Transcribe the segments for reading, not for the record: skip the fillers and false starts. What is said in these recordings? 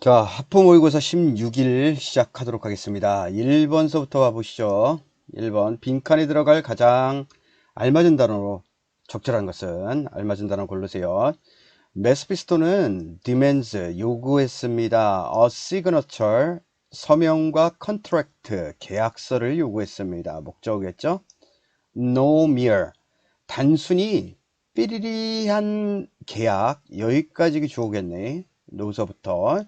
자, 하프 모의고사 16일 시작하도록 하겠습니다. 1번서부터 와보시죠. 1번, 빈칸에 들어갈 가장 알맞은 단어로 적절한 것은 알맞은 단어 고르세요. 메스피스토는 demands, 요구했습니다. a signature, 서명과 contract, 계약서를 요구했습니다. 목적어겠죠? no mere, 단순히 삐리리한 계약, 여기까지 주어겠네. 노서부터.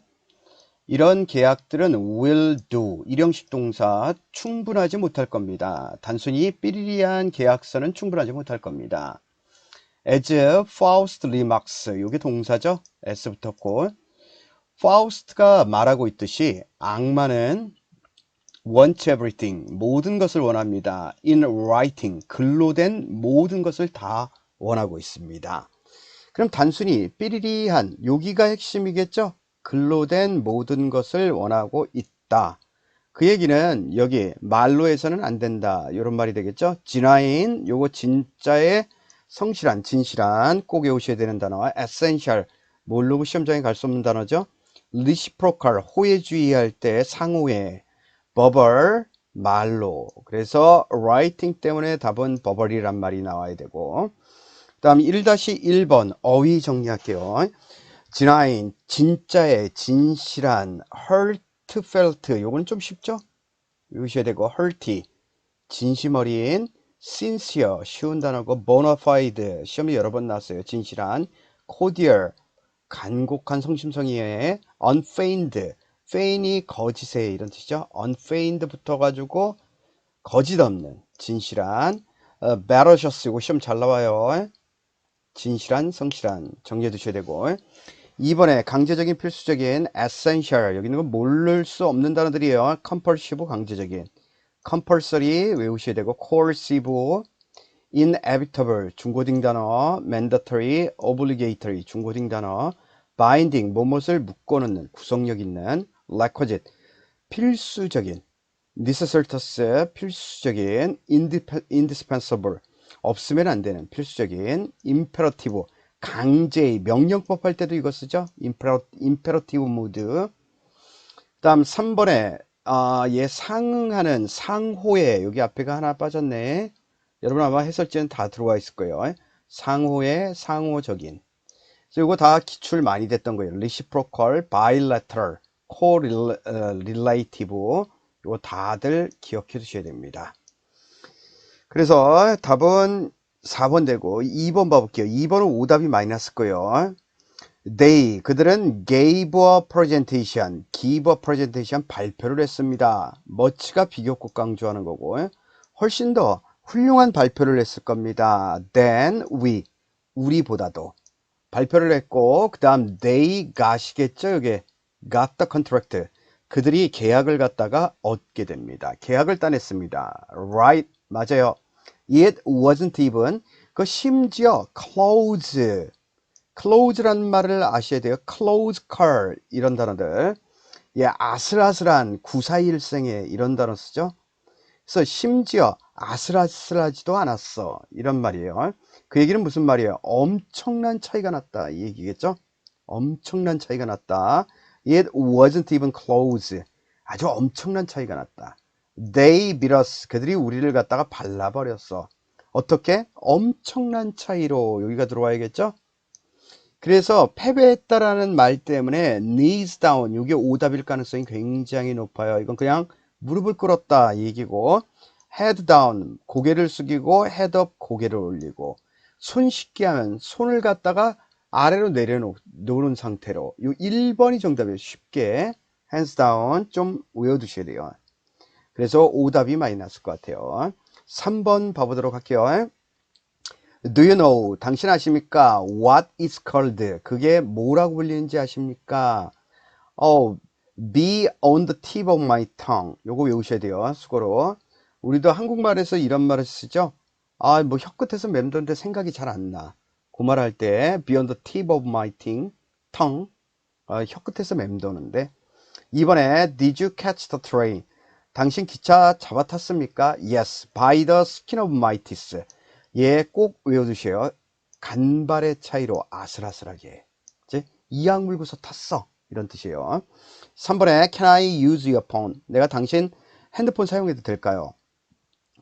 이런 계약들은 will do, 일형식 동사 충분하지 못할 겁니다. 단순히 삐리리한 계약서는 충분하지 못할 겁니다. as Faust remarks, 이게 동사죠. s 붙었고, Faust가 말하고 있듯이 악마는 wants everything, 모든 것을 원합니다. in writing, 글로 된 모든 것을 다 원하고 있습니다. 그럼 단순히 삐리리한, 여기가 핵심이겠죠? 글로 된 모든 것을 원하고 있다. 그 얘기는 여기 말로 해서는 안 된다, 이런 말이 되겠죠? 진화인, 요거 진짜의 성실한, 진실한, 꼭 외우셔야 되는 단어와 essential, 모르고 시험장에 갈 수 없는 단어죠? reciprocal, 호혜주의할 때 상호해, verbal, 말로. 그래서 writing 때문에 답은 verbal이란 말이 나와야 되고, 그 다음 1-1번 어휘 정리할게요. 진화인, 진짜의, 진실한, heartfelt, 요거는 좀 쉽죠? 외우셔야 되고, hearty, 진심 어린, sincere, 쉬운 단어고, bona fide, 시험에 여러 번 나왔어요. 진실한, cordial, 간곡한 성심성의의, unfeigned, feign이 거짓에 이런 뜻이죠. unfeigned 붙어가지고 거짓 없는, 진실한, veracious, 이거 시험 잘 나와요. 진실한, 성실한, 정리해 두셔야 되고, 2번에 강제적인, 필수적인, essential, 여기 있는 건 모를 수 없는 단어들이에요. compulsive, 강제적인, compulsory 외우셔야 되고, coercive, inevitable, 중고등 단어, mandatory, obligatory, 중고등 단어, binding, 뭐뭇을 묶어놓는, 구속력 있는, requisite, 필수적인, necessitous, 필수적인, indispensable, 없으면 안 되는, 필수적인, imperative, 강제, 명령법 할 때도 이거 쓰죠? imperative mood. 그 다음 3번에 얘 상응하는, 상호에, 여기 앞에가 하나 빠졌네. 여러분 아마 해설지는 다 들어와 있을 거예요. 상호에, 상호적인. 그래서 이거 다 기출 많이 됐던 거예요. reciprocal, bilateral, correlative, 이거 다들 기억해 두셔야 됩니다. 그래서 답은 4번 되고 2번 봐볼게요. 2번은 오답이 많이 났을 거예요. They, 그들은 gave a presentation, give a presentation, 발표를 했습니다. much가 비교급 강조하는 거고, 훨씬 더 훌륭한 발표를 했을 겁니다. than we, 우리보다도 발표를 했고, 그 다음 they got이겠죠. 여기 got the contract, 그들이 계약을 갖다가 얻게 됩니다. 계약을 따냈습니다. right, 맞아요. It wasn't even, 그 심지어 close, close란 말을 아셔야 돼요. close call, 이런 단어들. 예, 아슬아슬한, 구사일생의 이런 단어 쓰죠. 그래서 심지어 아슬아슬하지도 않았어, 이런 말이에요. 그 얘기는 무슨 말이에요? 엄청난 차이가 났다, 이 얘기겠죠. 엄청난 차이가 났다. It wasn't even close, 아주 엄청난 차이가 났다. They beat us, 그들이 우리를 갖다가 발라버렸어. 어떻게? 엄청난 차이로, 여기가 들어와야겠죠. 그래서 패배했다라는 말 때문에 knees down, 이게 오답일 가능성이 굉장히 높아요. 이건 그냥 무릎을 꿇었다 이 얘기고, head down, 고개를 숙이고, head up, 고개를 올리고, 손 씻기 하면 손을 갖다가 아래로 내려놓는 상태로, 이 1번이 정답이에요. 쉽게 hands down 좀 외워두셔야 돼요. 그래서 오답이 많이 났을 것 같아요. 3번 봐보도록 할게요. Do you know? 당신 아십니까? What is called? 그게 뭐라고 불리는지 아십니까? Be on the tip of my tongue. 요거 외우셔야 돼요. 수고로. 우리도 한국말에서 이런 말을 쓰죠. 뭐 혀끝에서 맴도는데 생각이 잘 안 나. 그 말 할 때 be on the tip of my tongue. 혀끝에서 맴도는데. 이번에 did you catch the train? 당신 기차 잡아 탔습니까? Yes, by the skin of my teeth. 예, 꼭 외워두세요. 간발의 차이로 아슬아슬하게. 이제 이악 물고서 탔어, 이런 뜻이에요. 3번에 Can I use your phone? 내가 당신 핸드폰 사용해도 될까요?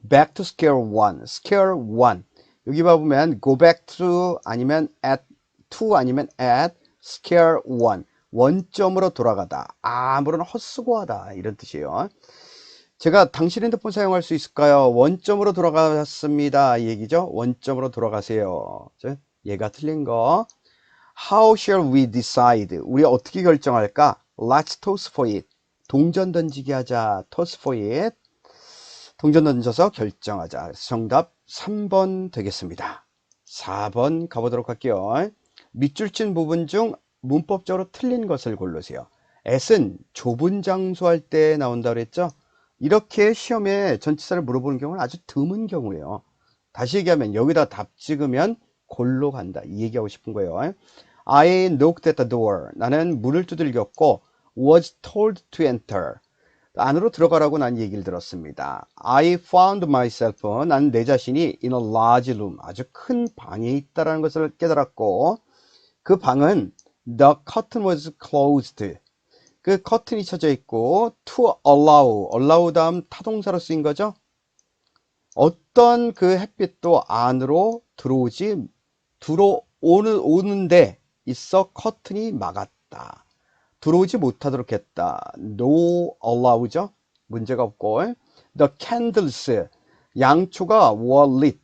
Back to square one. square one. 여기 봐보면 go back to 아니면 at to 아니면 at square one. 원점으로 돌아가다. 아무런 헛수고하다. 이런 뜻이에요. 제가 당신 핸드폰 사용할 수 있을까요? 원점으로 돌아갔습니다. 이 얘기죠. 원점으로 돌아가세요. 얘가 틀린 거. How shall we decide? 우리 어떻게 결정할까? Let's toss for it. 동전 던지기 하자. toss for it. 동전 던져서 결정하자. 그래서 정답 3번 되겠습니다. 4번 가보도록 할게요. 밑줄 친 부분 중 문법적으로 틀린 것을 고르세요. at은 좁은 장소 할 때 나온다 그랬죠? 이렇게 시험에 전치사를 물어보는 경우는 아주 드문 경우예요. 다시 얘기하면 여기다 답 찍으면 골로 간다. 이 얘기하고 싶은 거예요. I knocked at the door. 나는 문을 두들겼고 was told to enter. 안으로 들어가라고 난 얘기를 들었습니다. I found myself. 난 내 자신이 in a large room. 아주 큰 방에 있다는 것을 깨달았고 그 방은 the curtain was closed. 그 커튼이 쳐져 있고 to allow 다음 타동사로 쓰인 거죠. 어떤 그 햇빛도 안으로 들어오는데 있어 커튼이 막았다. 들어오지 못하도록 했다. no allow죠. 문제가 없고 the candles 양초가 were lit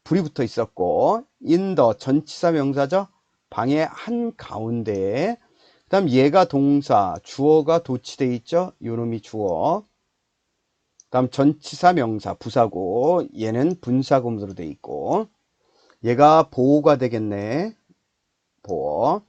불이 붙어 있었고 in the 전치사 명사죠. 방의 한가운데에 그 다음 얘가 동사 주어가 도치되어 있죠. 요놈이 주어 그 다음 전치사 명사 부사고 얘는 분사구문으로 되어 있고 얘가 보호가 되겠네. 보호.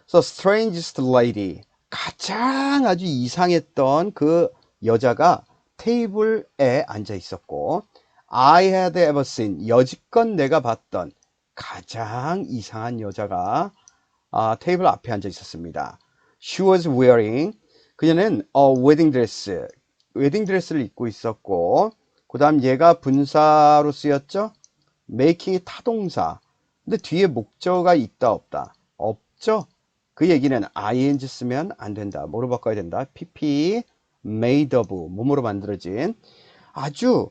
So strangest lady 가장 아주 이상했던 그 여자가 테이블에 앉아 있었고 I had ever seen 여지껏 내가 봤던 가장 이상한 여자가 테이블 앞에 앉아 있었습니다. She was wearing 그녀는 웨딩 드레스를 입고 있었고 그 다음 얘가 분사로 쓰였죠. making이 타동사 근데 뒤에 목적어가 있다 없다 없죠. 그 얘기는 ing 쓰면 안 된다. 뭐로 바꿔야 된다. pp made of 몸으로 만들어진 아주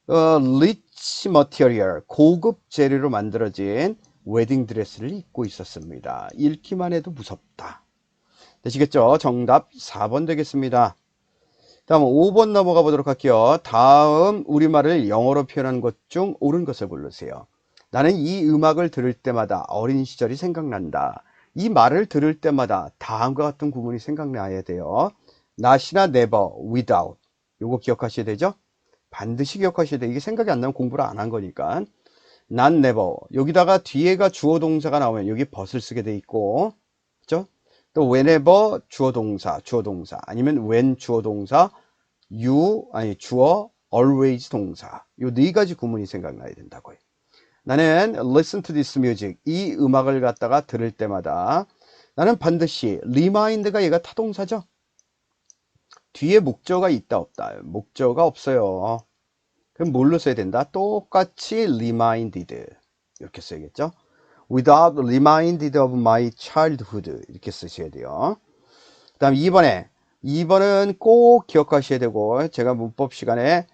rich material 고급 재료로 만들어진 웨딩 드레스를 입고 있었습니다. 읽기만 해도 무섭다. 되시겠죠? 정답 4번 되겠습니다. 다음 5번 넘어가 보도록 할게요. 다음 우리말을 영어로 표현한 것 중 옳은 것을 고르세요. 나는 이 음악을 들을 때마다 어린 시절이 생각난다. 이 말을 들을 때마다 다음과 같은 구문이 생각나야 돼요. not이나 never, without 요거 기억하셔야 되죠? 반드시 기억하셔야 돼요. 이게 생각이 안 나면 공부를 안 한 거니까. not never 여기다가 뒤에가 주어 동사가 나오면 여기 벗을 쓰게 돼 있고 그죠? 또 whenever 주어 동사 아니면 when 주어 동사 주어 always 동사 요 네 가지 구문이 생각나야 된다고요. 나는 listen to this music 이 음악을 갖다가 들을 때마다 나는 반드시 remind가 얘가 타동사죠. 뒤에 목적어가 있다 없다 목적어가 없어요. 그럼 뭘로 써야 된다? 똑같이 reminded 이렇게 써야겠죠. Without reminded of my childhood 이렇게 쓰셔야 돼요. 그 다음 2번은 꼭 기억하셔야 되고 제가 문법 시간에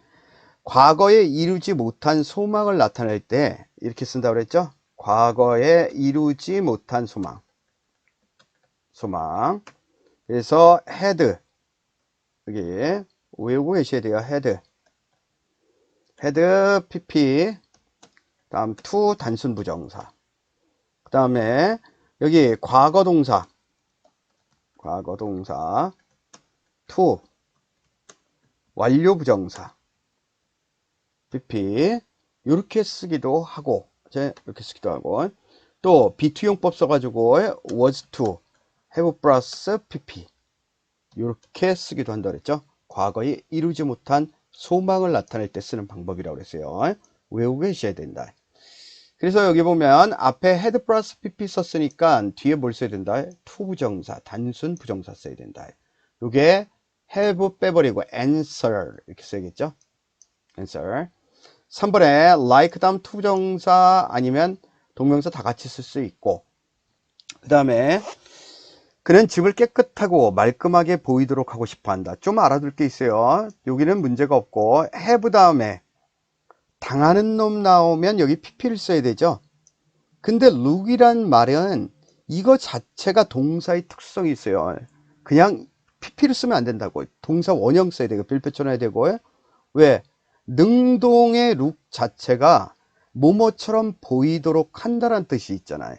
과거에 이루지 못한 소망을 나타낼 때 이렇게 쓴다고 그랬죠. 과거에 이루지 못한 소망 그래서 had 여기 외우고 계셔야 돼요. had pp 다음 to 단순 부정사 그 다음에 여기 과거 동사 to 완료 부정사 pp 이렇게 쓰기도 하고 또 비투용법 써가지고 was to have 플러스 pp 이렇게 쓰기도 한다 그랬죠. 과거에 이루지 못한 소망을 나타낼 때 쓰는 방법이라고 그랬어요. 외우고 계셔야 된다. 그래서 여기 보면 앞에 had 플러스 pp 썼으니까 뒤에 뭘 써야 된다? to 부정사, 단순 부정사 써야 된다. 요게 have 빼버리고 answer 이렇게 써야겠죠. answer. 3번에 like 다음 to 부정사 아니면 동명사 다 같이 쓸 수 있고 그 다음에 그는 집을 깨끗하고 말끔하게 보이도록 하고 싶어 한다. 좀 알아둘 게 있어요. 여기는 문제가 없고 have 다음에 당하는 놈 나오면 여기 pp를 써야 되죠. 근데 look이란 말은 이거 자체가 동사의 특성이 있어요. 그냥 pp를 쓰면 안 된다고. 동사 원형 써야 되고 별표 쳐놔야 되고. 왜? 능동의 look 자체가 뭐뭐처럼 보이도록 한다는 뜻이 있잖아요.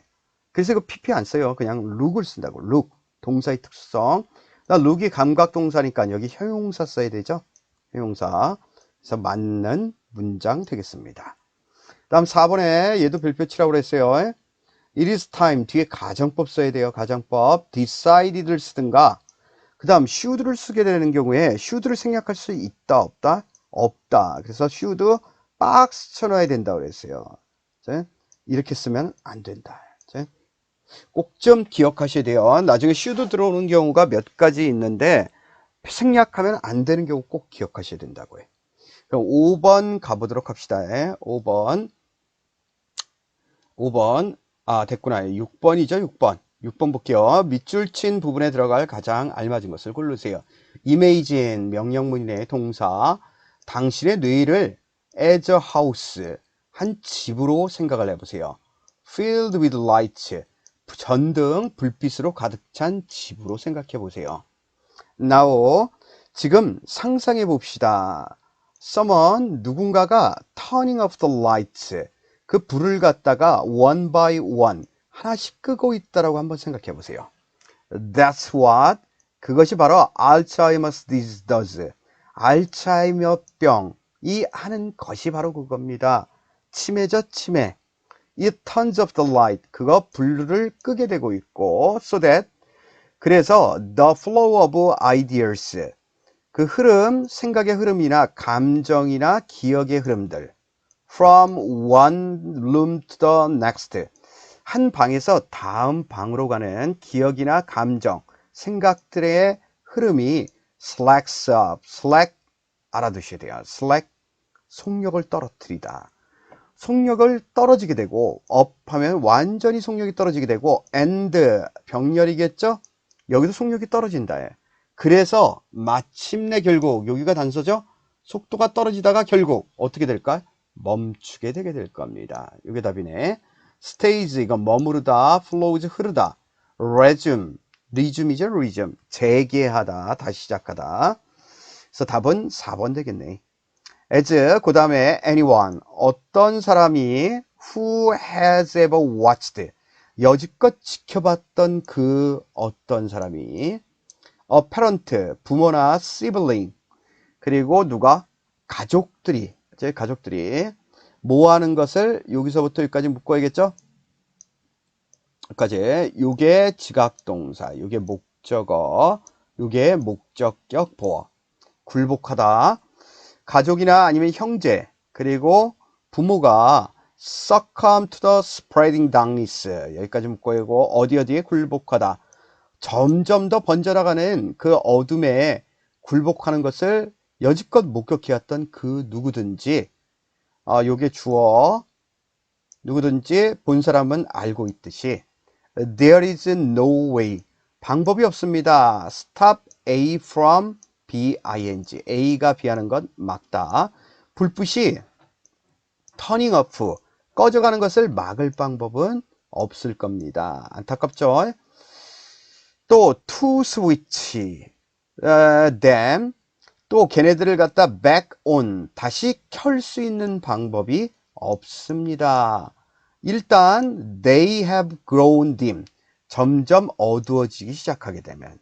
그래서 이거 pp 안 써요. 그냥 look을 쓴다고. look. 동사의 특성. look이 감각동사니까 여기 형용사 써야 되죠. 형용사. 그래서 맞는 문장 되겠습니다. 다음 4번에 얘도 별표 치라고 그랬어요. It is time. 뒤에 가정법 써야 돼요. 가정법. decided를 쓰든가. 그 다음 should를 쓰게 되는 경우에 should를 생략할 수 있다 없다? 없다. 그래서 should 박스 쳐놔야 된다고 그랬어요. 이렇게 쓰면 안 된다. 꼭 좀 기억하셔야 돼요. 나중에 should 들어오는 경우가 몇 가지 있는데 생략하면 안 되는 경우 꼭 기억하셔야 된다고요. 그럼 5번 가보도록 합시다. 5번. 됐구나. 6번이죠. 6번 볼게요. 밑줄 친 부분에 들어갈 가장 알맞은 것을 고르세요. imagine 명령문의 동사. 당신의 뇌를 as a house 한 집으로 생각을 해보세요. filled with light 전등 불빛으로 가득 찬 집으로 생각해 보세요. Now 지금 상상해 봅시다. Someone 누군가가 turning off the lights 그 불을 갖다가 one by one 하나씩 끄고 있다라고 한번 생각해 보세요. That's what 그것이 바로 Alzheimer's disease does. 알츠하이머병이 하는 것이 바로 그겁니다. 치매죠, 치매. It turns off the light. 그거 불을 끄게 되고 있고 so that 그래서 the flow of ideas 그 흐름, 생각의 흐름이나 감정이나 기억의 흐름들 from one room to the next 한 방에서 다음 방으로 가는 기억이나 감정, 생각들의 흐름이 slacks up. slack 알아두셔야 돼요. slack 속력을 떨어뜨리다. 속력을 떨어지게 되고 up 하면 완전히 속력이 떨어지게 되고 and 병렬이겠죠? 여기도 속력이 떨어진다. 그래서 마침내 결국 여기가 단서죠? 속도가 떨어지다가 결국 어떻게 될까? 멈추게 되게 될 겁니다. 이게 답이네. stage 이건 머무르다, flows 흐르다, resume resume이죠, resume 재개하다, 다시 시작하다. 그래서 답은 4번 되겠네. as 그 다음에 anyone 어떤 사람이 who has ever watched 여지껏 지켜봤던 그 어떤 사람이 a parent 부모나 sibling 그리고 누가 가족들이 뭐 하는 것을 여기서부터 여기까지 묶어야겠죠? 여기까지 요게 지각동사 요게 목적어 요게 목적격 보어 굴복하다 가족이나 아니면 형제 그리고 부모가 succumb to the spreading darkness 여기까지 묶어야고 어디에 굴복하다 점점 더 번져나가는 그 어둠에 굴복하는 것을 여지껏 목격해왔던 그 누구든지 요게 주어 누구든지 본 사람은 알고 있듯이 there is no way 방법이 없습니다. stop A from BING A가 B하는 건 막다. 불빛이 turning off 꺼져가는 것을 막을 방법은 없을 겁니다. 안타깝죠? 또 to switch them 또 걔네들을 갖다 back on 다시 켤 수 있는 방법이 없습니다. 일단 they have grown dim 점점 어두워지기 시작하게 되면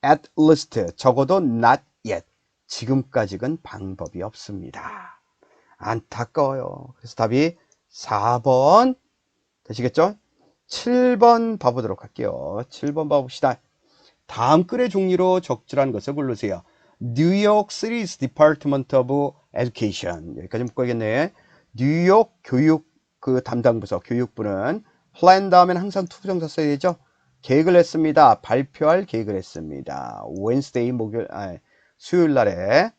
at least 적어도 not yet 지금까지는 방법이 없습니다. 안타까워요. 그래서 답이 4번 되시겠죠? 7번 봐보도록 할게요. 7번 봐봅시다. 다음 글의 종류로 적절한 것을 고르세요. 뉴욕 시리즈 디파트먼트 오브 에듀케이션 여기까지 묶어야겠네. 뉴욕 교육 그 담당 부서 교육부는 플랜 다음에는 항상 투부정사 써야 되죠. 계획을 했습니다. 발표할 계획을 했습니다. Wednesday 수요일 날에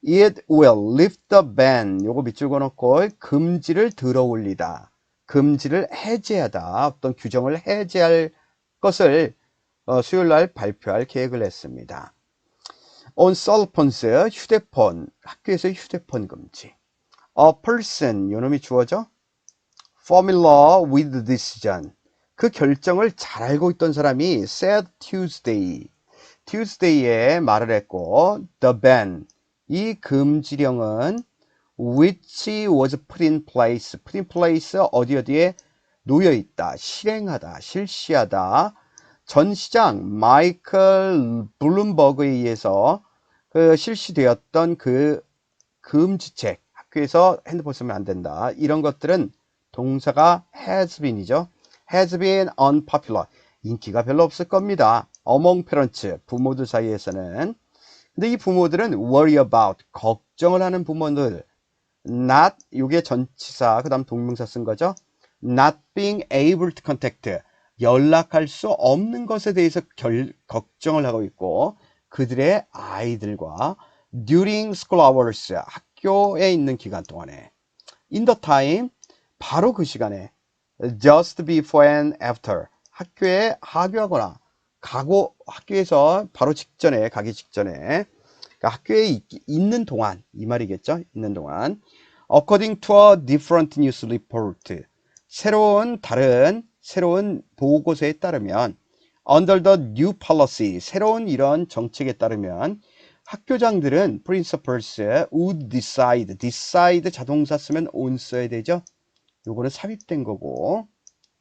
It will lift the ban 요거 밑줄 그어놓고 금지를 들어 올리다 금지를 해제하다 어떤 규정을 해제할 것을 수요일 날 발표할 계획을 했습니다. On cell phones, 휴대폰, 학교에서 휴대폰 금지. A person, 요놈이 주어져. Familiar with decision, 그 결정을 잘 알고 있던 사람이 said Tuesday에 말을 했고, the ban, 이 금지령은 which was put in place, 어디에 놓여있다, 실행하다, 실시하다. 전 시장 마이클 블룸버그에 의해서 실시되었던 그 금지책, 학교에서 핸드폰 쓰면 안 된다, 이런 것들은 동사가 has been이죠. has been unpopular, 인기가 별로 없을 겁니다. among parents, 부모들 사이에서는. 근데 이 부모들은 worry about, 걱정을 하는 부모들. not, 요게 전치사, 그 다음 동명사 쓴 거죠. not being able to contact, 연락할 수 없는 것에 대해서 걱정을 하고 있고, 그들의 아이들과 during school hours, 학교에 있는 기간 동안에, in the time, 바로 그 시간에, just before and after, 학교에 하교하거나 학교에서 바로 직전에, 가기 직전에, 그러니까 학교에 있는 동안, 이 말이겠죠. 있는 동안. According to a different news report, 다른 새로운 보고서에 따르면, under the new policy, 새로운 이런 정책에 따르면, 학교장들은 principals would decide 자동사 쓰면 on 써야 되죠. 요거는 삽입된 거고,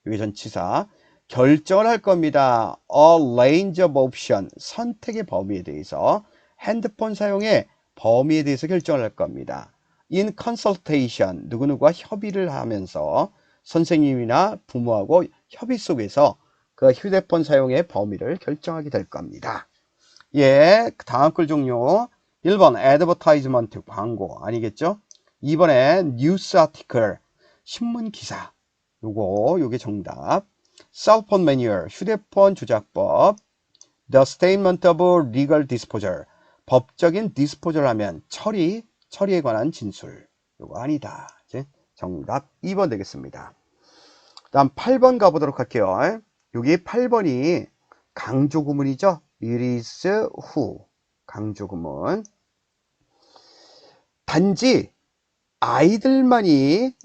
요게 전치사. 결정을 할 겁니다. A range of option, 선택의 범위에 대해서, 핸드폰 사용의 범위에 대해서 결정을 할 겁니다. In consultation, 누구누구와 협의를 하면서 선생님이나 부모하고 협의 속에서 그 휴대폰 사용의 범위를 결정하게 될 겁니다. 예, 다음 글 종료. 1번 advertisement, 광고 아니겠죠? 2번에 news article, 신문 기사. 요게 정답. cell phone manual, 휴대폰 조작법. the statement of legal disposal, 법적인 disposal 하면 처리에 관한 진술. 요거 아니다. 이제 정답 2번 되겠습니다. 다음 8번 가보도록 할게요. 여기 8번이 강조구문이죠. It is who, 강조구문. 단지 아이들만이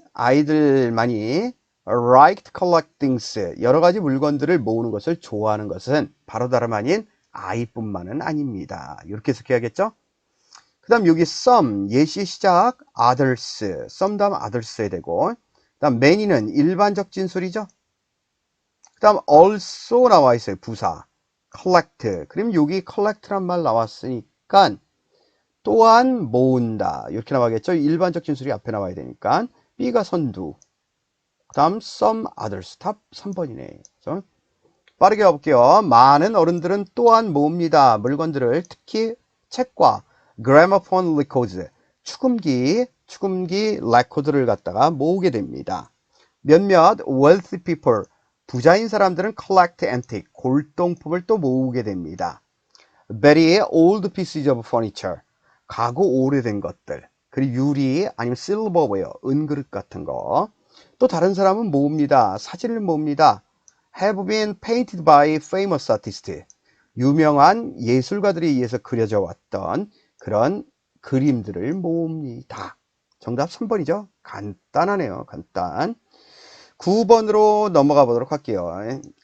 like to collect things, 여러 가지 물건들을 모으는 것을 좋아하는 것은 바로 다름 아닌 아이뿐만은 아닙니다. 이렇게 해석해야겠죠? 그 다음 여기 some, 예시 시작 others, some 다음 others 해야 되고, 그 다음 many는 일반적 진술이죠. 그 다음 also 나와 있어요. 부사 collect, 그럼 여기 collect란 말 나왔으니까 또한 모은다 이렇게 나와야겠죠. 일반적 진술이 앞에 나와야 되니까. B가 선두, 그 다음 some others, 답 3번이네. 그래서 빠르게 가볼게요. 많은 어른들은 또한 모읍니다. 물건들을, 특히 책과 gramophone records, 축음기 레코드를 갖다가 모으게 됩니다. 몇몇 wealthy people, 부자인 사람들은 collect antique, 골동품을 또 모으게 됩니다. very old pieces of furniture, 가구 오래된 것들, 그리고 유리 아니면 silverware, 은그릇 같은 거. 또 다른 사람은 모읍니다. 사진을 모읍니다. have been painted by famous artists, 유명한 예술가들에 의해서 그려져 왔던 그런 그림들을 모읍니다. 정답 3번이죠. 간단하네요. 간단. 9번으로 넘어가 보도록 할게요.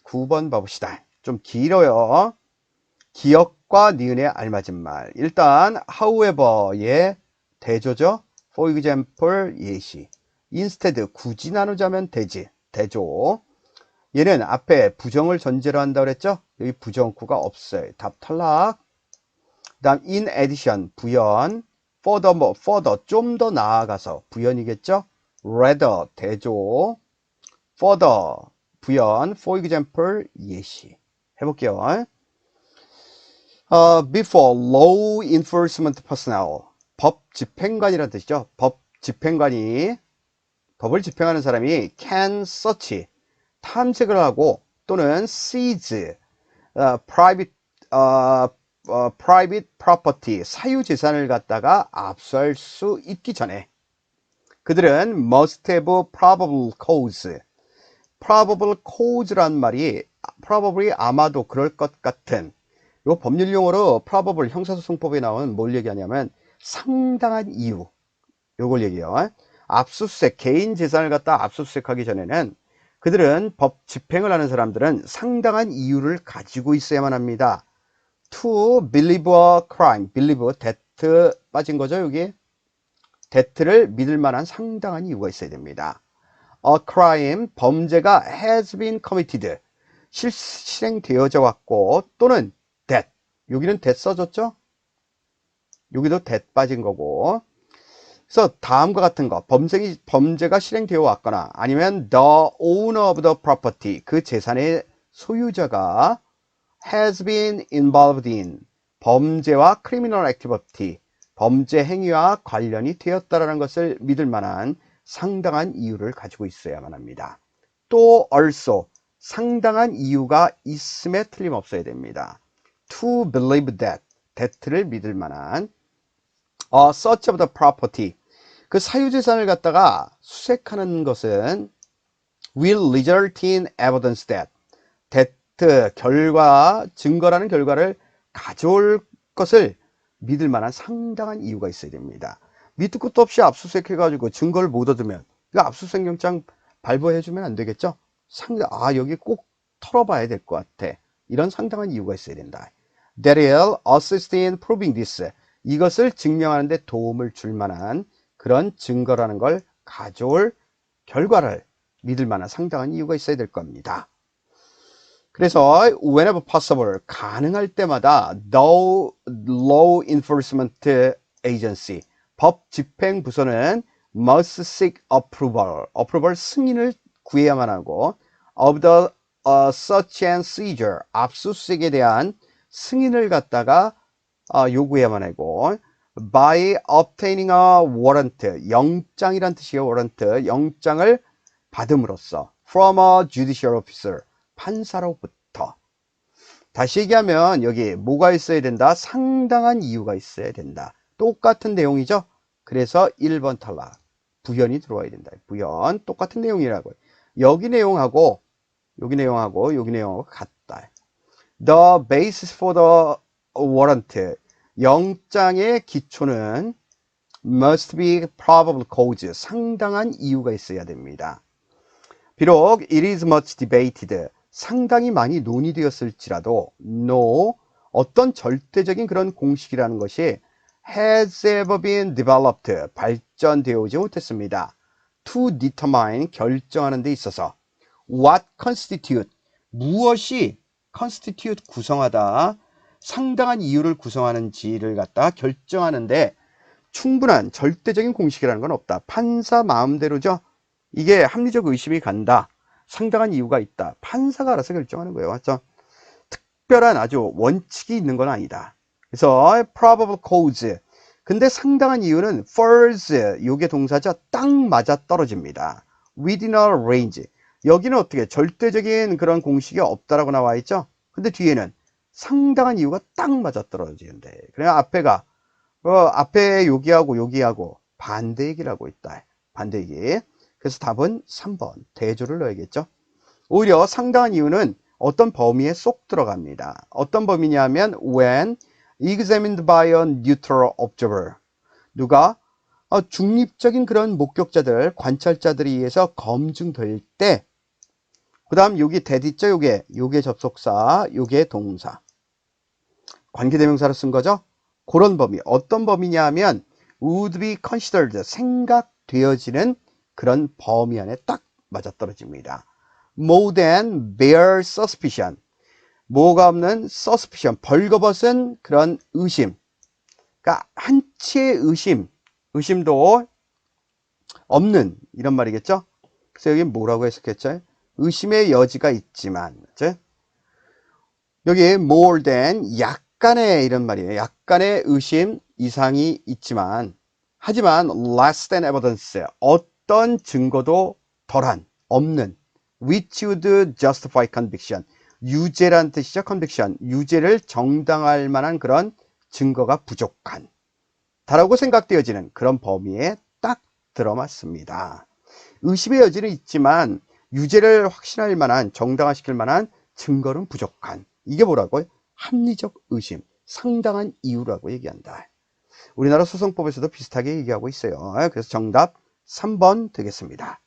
9번 봐봅시다. 좀 길어요. 기억과 니은에 알맞은 말. 일단 however의 대조죠. for example, 예시. instead, 굳이 나누자면 되지, 대조. 얘는 앞에 부정을 전제로 한다고 그랬죠. 여기 부정구가 없어요. 답 탈락. 그 다음 in addition, 부연. further, 좀 더 나아가서, 부연이겠죠. rather, 대조. further, 부연. for example, 예시. 해볼게요. before, law enforcement personnel, 법 집행관이라는 뜻이죠. 법 집행관이, 법을 집행하는 사람이 can search, 탐색을 하고 또는 seize private property, 사유재산을 갖다가 압수할 수 있기 전에 그들은 must have probable cause, probable cause란 말이 probably 아마도 그럴 것 같은. 요 법률 용어로 probable 형사소송법에 나온 뭘 얘기하냐면 상당한 이유. 요걸 얘기해요. 압수수색, 개인 재산을 갖다 압수수색하기 전에는 그들은 법 집행을 하는 사람들은 상당한 이유를 가지고 있어야만 합니다. To believe a crime, believe, that 빠진 거죠, 여기. that를 믿을 만한 상당한 이유가 있어야 됩니다. A crime, 범죄가 has been committed, 실행되어져 왔고, 또는 that, 여기는 that 써줬죠? 여기도 that 빠진 거고. 그래서 다음과 같은 거, 범죄가 실행되어 왔거나 아니면 the owner of the property, 그 재산의 소유자가 has been involved in, 범죄와 criminal activity, 범죄 행위와 관련이 되었다라는 것을 믿을 만한 상당한 이유를 가지고 있어야만 합니다. 또 also, 상당한 이유가 있음에 틀림없어야 됩니다. To believe that를 믿을 만한 search of the property, 그 사유재산을 갖다가 수색하는 것은 will result in evidence that 증거라는 결과를 가져올 것을 믿을 만한 상당한 이유가 있어야 됩니다. 밑도 끝도 없이 압수수색해가지고 증거를 못 얻으면 그 압수수색 영장 발부해주면 안 되겠죠? 여기 꼭 털어봐야 될 것 같아. 이런 상당한 이유가 있어야 된다. That will assist in proving this. 이것을 증명하는 데 도움을 줄 만한 그런 증거라는 걸 가져올 결과를 믿을 만한 상당한 이유가 있어야 될 겁니다. 그래서 whenever possible, 가능할 때마다 the law enforcement agency, 법 집행 부서는 must seek approval, 승인을 구해야만 하고 of the search and seizure, 압수수색에 대한 승인을 갖다가 요구해야만 하고 by obtaining a warrant, 영장이란 뜻이에요. warrant, 영장을 받음으로써 from a judicial officer, 판사로부터. 다시 얘기하면 여기 뭐가 있어야 된다? 상당한 이유가 있어야 된다. 똑같은 내용이죠. 그래서 1번 탈락. 부연이 들어와야 된다. 부연 똑같은 내용이라고. 여기 내용하고 여기 내용하고 같다. The basis for the warrant, 영장의 기초는 must be probable cause, 상당한 이유가 있어야 됩니다. 비록 it is much debated, 상당히 많이 논의되었을지라도 no, 어떤 절대적인 그런 공식이라는 것이 has ever been developed, 발전되어오지 못했습니다. To determine, 결정하는 데 있어서 what constitute, 무엇이 constitute, 구성하다, 상당한 이유를 구성하는지를 갖다 결정하는데 충분한 절대적인 공식이라는 건 없다. 판사 마음대로죠. 이게 합리적 의심이 간다, 상당한 이유가 있다, 판사가 알아서 결정하는 거예요. 맞죠? 특별한 아주 원칙이 있는 건 아니다. 그래서 probable cause, 근데 상당한 이유는 falls, 요게 동사죠. 딱 맞아 떨어집니다. within a range, 여기는 어떻게 절대적인 그런 공식이 없다라고 나와 있죠. 근데 뒤에는 상당한 이유가 딱 맞아 떨어지는데, 그래 앞에가 앞에 여기하고 반대 얘기를 하고 있다. 반대 얘기. 그래서 답은 3번 대조를 넣어야겠죠. 오히려 상당한 이유는 어떤 범위에 쏙 들어갑니다. 어떤 범위냐면 when examined by a neutral observer, 누가 중립적인 그런 목격자들, 관찰자들에 의해서 검증될 때, 그 다음 여기 that 있죠. 요게 접속사, 요게 동사, 관계대명사로 쓴 거죠. 그런 범위, 어떤 범위냐 하면 would be considered, 생각되어지는 그런 범위 안에 딱 맞아떨어집니다. more than bare suspicion, 뭐가 없는 suspicion, 벌거벗은 그런 의심, 그러니까 한치의 의심도 없는, 이런 말이겠죠. 그래서 여기 뭐라고 해석했죠? 의심의 여지가 있지만, 그렇죠? 여기 more than, 약간의, 이런 말이에요. 약간의 의심 이상이 있지만, 하지만 less than evidence, 어떤 증거도 덜한, 없는, which would justify conviction, 유죄란 뜻이죠. conviction, 유죄를 정당할 만한 그런 증거가 부족한 다라고 생각되어지는 그런 범위에 딱 들어맞습니다. 의심의 여지는 있지만 유죄를 확신할 만한, 정당화시킬 만한 증거는 부족한. 이게 뭐라고요? 합리적 의심, 상당한 이유라고 얘기한다. 우리나라 소송법에서도 비슷하게 얘기하고 있어요. 그래서 정답 3번 되겠습니다.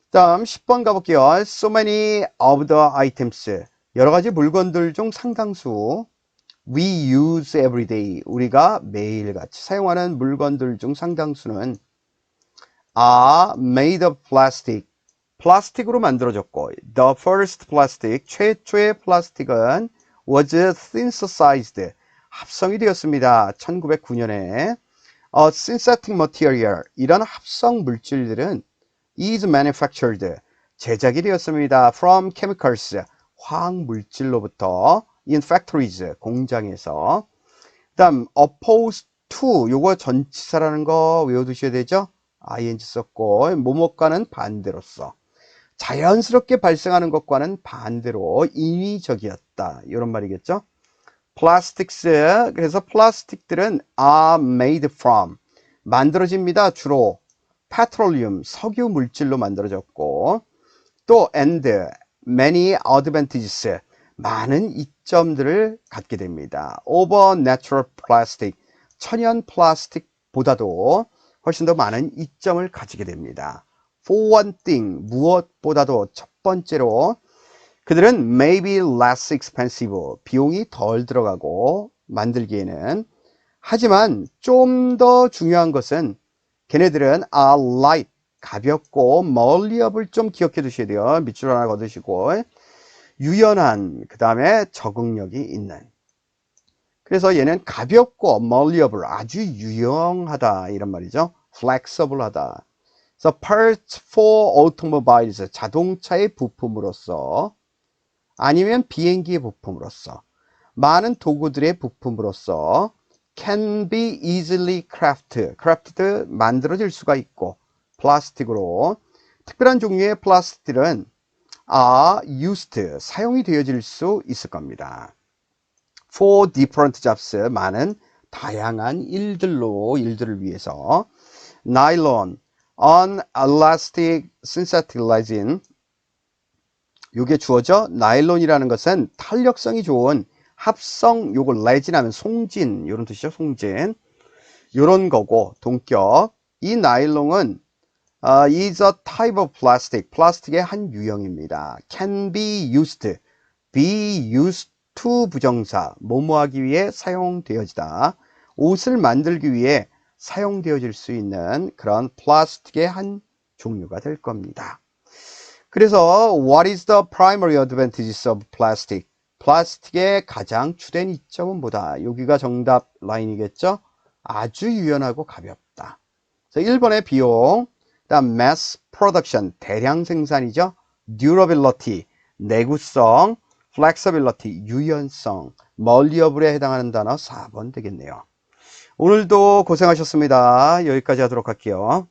다음 10번 가볼게요. So many of the items. 여러 가지 물건들 중 상당수 we use every day. 우리가 매일같이 사용하는 물건들 중 상당수는 are made of plastic. 플라스틱으로 만들어졌고 the first plastic. 최초의 플라스틱은 was synthesized. 합성이 되었습니다. 1909년에 A synthetic material. 이런 합성 물질들은 is manufactured. 제작이 되었습니다. From chemicals. 화학 물질로부터 in factories. 공장에서. 다음 opposed to. 요거 전치사라는 거 외워두셔야 되죠. ing 썼고 뭐뭐과는 반대로서. 자연스럽게 발생하는 것과는 반대로 인위적이었다. 이런 말이겠죠. plastics. 그래서 플라스틱들은 are made from. 만들어집니다. 주로 petroleum. 석유 물질로 만들어졌고 또 and many advantages. 많은 이점들을 갖게 됩니다. over natural plastic. 천연 플라스틱보다도 훨씬 더 많은 이점을 가지게 됩니다. For one thing. 무엇보다도 첫 번째로 그들은 maybe less expensive. 비용이 덜 들어가고 만들기에는. 하지만 좀 더 중요한 것은 걔네들은 are light. 가볍고 malleable. 좀 기억해 두셔야 돼요. 밑줄 하나 거두시고 유연한, 그 다음에 적응력이 있는. 그래서 얘는 가볍고 malleable. 아주 유용하다 이런 말이죠. flexible하다. 그래서 parts for automobiles. 자동차의 부품으로서 아니면 비행기의 부품으로서 많은 도구들의 부품으로서 can be easily crafted 만들어질 수가 있고 플라스틱으로 특별한 종류의 플라스틱들은 are used 사용이 되어질 수 있을 겁니다. for different jobs 많은 다양한 일들을 위해서 nylon, unelastic synthetic resin 요게 주어져. 나일론이라는 것은 탄력성이 좋은 합성, 요걸 레진 하면 송진, 요런 뜻이죠. 송진. 요런 거고, 동격. 이 나일론은 is a type of plastic. 플라스틱의 한 유형입니다. can be used. be used to 부정사. 뭐뭐하기 위해 사용되어지다. 옷을 만들기 위해 사용되어질 수 있는 그런 플라스틱의 한 종류가 될 겁니다. 그래서 what is the primary advantages of plastic? 플라스틱의 가장 주된 이점은 뭐다? 여기가 정답 라인이겠죠? 아주 유연하고 가볍다. 그래서 1번의 비용, 그다음 mass production, 대량 생산이죠. durability, 내구성, flexibility, 유연성, malleable에 해당하는 단어 4번 되겠네요. 오늘도 고생하셨습니다. 여기까지 하도록 할게요.